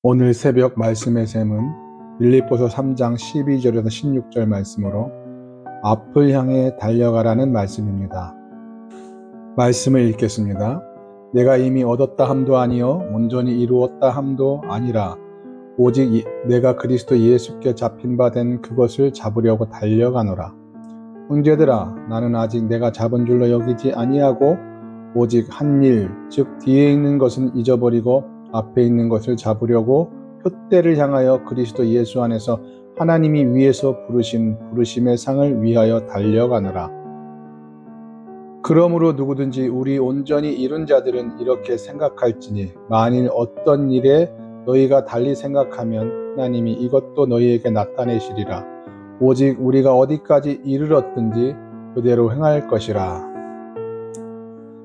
오늘 새벽 말씀의 샘은 빌립보서 3장 12절에서 16절 말씀으로 앞을 향해 달려가라는 말씀입니다. 말씀을 읽겠습니다. 내가 이미 얻었다 함도 아니요 온전히 이루었다 함도 아니라 오직 내가 그리스도 예수께 잡힌 바 된 그것을 잡으려고 달려가노라. 형제들아, 나는 아직 내가 잡은 줄로 여기지 아니하고 오직 한 일, 즉 뒤에 있는 것은 잊어버리고 앞에 있는 것을 잡으려고 표대를 향하여 그리스도 예수 안에서 하나님이 위에서 부르신 부르심의 상을 위하여 달려가노라. 그러므로 누구든지 우리 온전히 이룬 자들은 이렇게 생각할지니 만일 어떤 일에 너희가 달리 생각하면 하나님이 이것도 너희에게 나타내시리라. 오직 우리가 어디까지 이르렀든지 그대로 행할 것이라.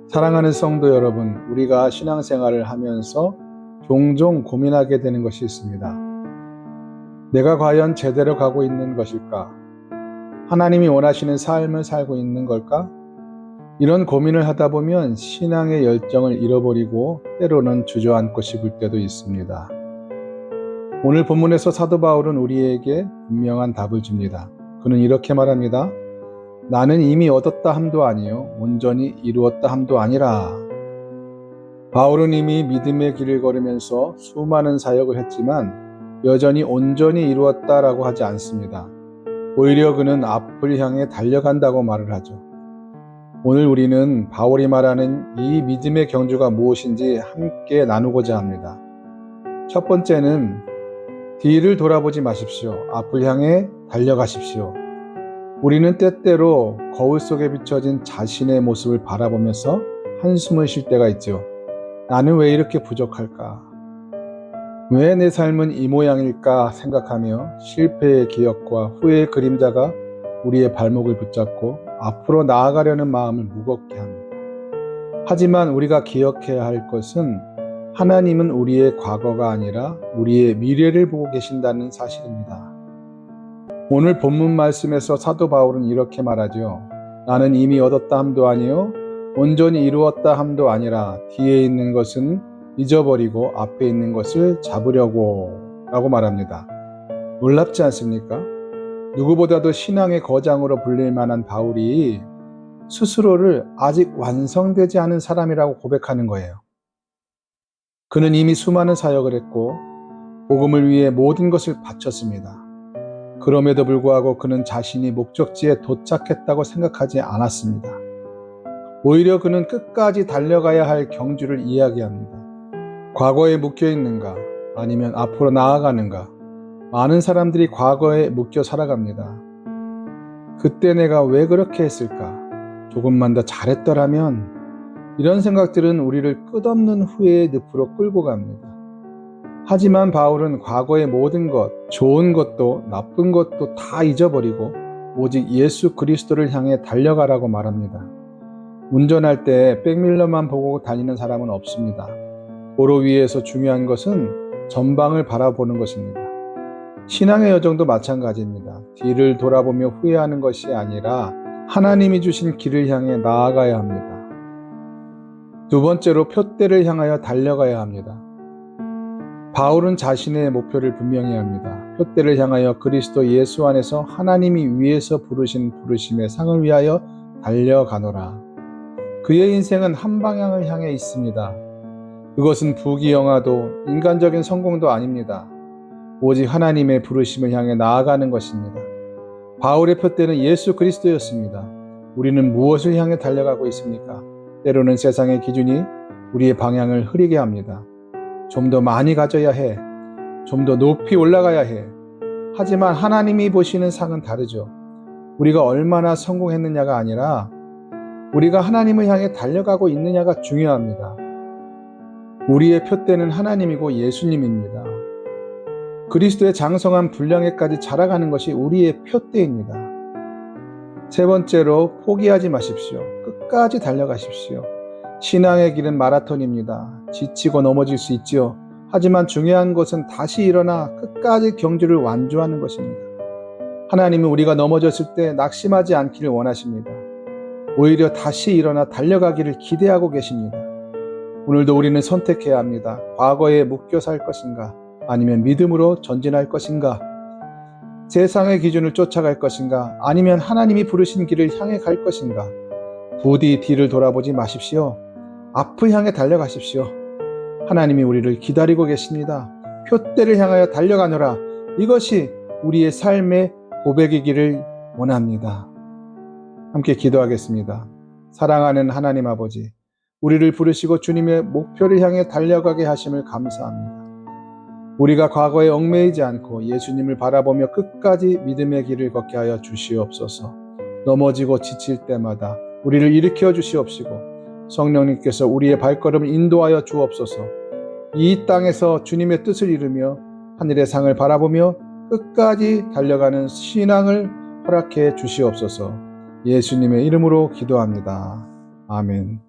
사랑하는 성도 여러분, 우리가 신앙생활을 하면서 종종 고민하게 되는 것이 있습니다. 내가 과연 제대로 가고 있는 것일까? 하나님이 원하시는 삶을 살고 있는 걸까? 이런 고민을 하다 보면 신앙의 열정을 잃어버리고 때로는 주저앉고 싶을 때도 있습니다. 오늘 본문에서 사도 바울은 우리에게 분명한 답을 줍니다. 그는 이렇게 말합니다. 나는 이미 얻었다 함도 아니요 온전히 이루었다 함도 아니라. 바울은 이미 믿음의 길을 걸으면서 수많은 사역을 했지만 여전히 온전히 이루었다라고 하지 않습니다. 오히려 그는 앞을 향해 달려간다고 말을 하죠. 오늘 우리는 바울이 말하는 이 믿음의 경주가 무엇인지 함께 나누고자 합니다. 첫 번째는 뒤를 돌아보지 마십시오. 앞을 향해 달려가십시오. 우리는 때때로 거울 속에 비춰진 자신의 모습을 바라보면서 한숨을 쉴 때가 있죠. 나는 왜 이렇게 부족할까? 왜 내 삶은 이 모양일까 생각하며 실패의 기억과 후회의 그림자가 우리의 발목을 붙잡고 앞으로 나아가려는 마음을 무겁게 합니다. 하지만 우리가 기억해야 할 것은 하나님은 우리의 과거가 아니라 우리의 미래를 보고 계신다는 사실입니다. 오늘 본문 말씀에서 사도 바울은 이렇게 말하죠. 나는 이미 얻었다 함도 아니요 온전히 이루었다 함도 아니라 뒤에 있는 것은 잊어버리고 앞에 있는 것을 잡으려고 라고 말합니다. 놀랍지 않습니까? 누구보다도 신앙의 거장으로 불릴 만한 바울이 스스로를 아직 완성되지 않은 사람이라고 고백하는 거예요. 그는 이미 수많은 사역을 했고 복음을 위해 모든 것을 바쳤습니다. 그럼에도 불구하고 그는 자신이 목적지에 도착했다고 생각하지 않았습니다. 오히려 그는 끝까지 달려가야 할 경주를 이야기합니다. 과거에 묶여 있는가? 아니면 앞으로 나아가는가? 많은 사람들이 과거에 묶여 살아갑니다. 그때 내가 왜 그렇게 했을까? 조금만 더 잘했더라면? 이런 생각들은 우리를 끝없는 후회의 늪으로 끌고 갑니다. 하지만 바울은 과거의 모든 것, 좋은 것도 나쁜 것도 다 잊어버리고 오직 예수 그리스도를 향해 달려가라고 말합니다. 운전할 때 백밀러만 보고 다니는 사람은 없습니다. 도로 위에서 중요한 것은 전방을 바라보는 것입니다. 신앙의 여정도 마찬가지입니다. 뒤를 돌아보며 후회하는 것이 아니라 하나님이 주신 길을 향해 나아가야 합니다. 두 번째로 표대를 향하여 달려가야 합니다. 바울은 자신의 목표를 분명히 합니다. 표대를 향하여 그리스도 예수 안에서 하나님이 위에서 부르신 부르심의 상을 위하여 달려가노라. 그의 인생은 한 방향을 향해 있습니다. 그것은 부귀영화도 인간적인 성공도 아닙니다. 오직 하나님의 부르심을 향해 나아가는 것입니다. 바울의 표대는 예수 그리스도였습니다. 우리는 무엇을 향해 달려가고 있습니까? 때로는 세상의 기준이 우리의 방향을 흐리게 합니다. 좀 더 많이 가져야 해. 좀 더 높이 올라가야 해. 하지만 하나님이 보시는 상은 다르죠. 우리가 얼마나 성공했느냐가 아니라 우리가 하나님을 향해 달려가고 있느냐가 중요합니다. 우리의 표대는 하나님이고 예수님입니다. 그리스도의 장성한 분량에까지 자라가는 것이 우리의 표대입니다. 세 번째로 포기하지 마십시오. 끝까지 달려가십시오. 신앙의 길은 마라톤입니다. 지치고 넘어질 수 있지요. 하지만 중요한 것은 다시 일어나 끝까지 경주를 완주하는 것입니다. 하나님은 우리가 넘어졌을 때 낙심하지 않기를 원하십니다. 오히려 다시 일어나 달려가기를 기대하고 계십니다. 오늘도 우리는 선택해야 합니다. 과거에 묶여 살 것인가? 아니면 믿음으로 전진할 것인가? 세상의 기준을 쫓아갈 것인가? 아니면 하나님이 부르신 길을 향해 갈 것인가? 부디 뒤를 돌아보지 마십시오. 앞을 향해 달려가십시오. 하나님이 우리를 기다리고 계십니다. 표대를 향하여 달려가노라. 이것이 우리의 삶의 고백이기를 원합니다. 함께 기도하겠습니다. 사랑하는 하나님 아버지, 우리를 부르시고 주님의 목표를 향해 달려가게 하심을 감사합니다. 우리가 과거에 얽매이지 않고 예수님을 바라보며 끝까지 믿음의 길을 걷게 하여 주시옵소서. 넘어지고 지칠 때마다 우리를 일으켜 주시옵시고 성령님께서 우리의 발걸음을 인도하여 주옵소서. 이 땅에서 주님의 뜻을 이루며 하늘의 상을 바라보며 끝까지 달려가는 신앙을 허락해 주시옵소서. 예수님의 이름으로 기도합니다. 아멘.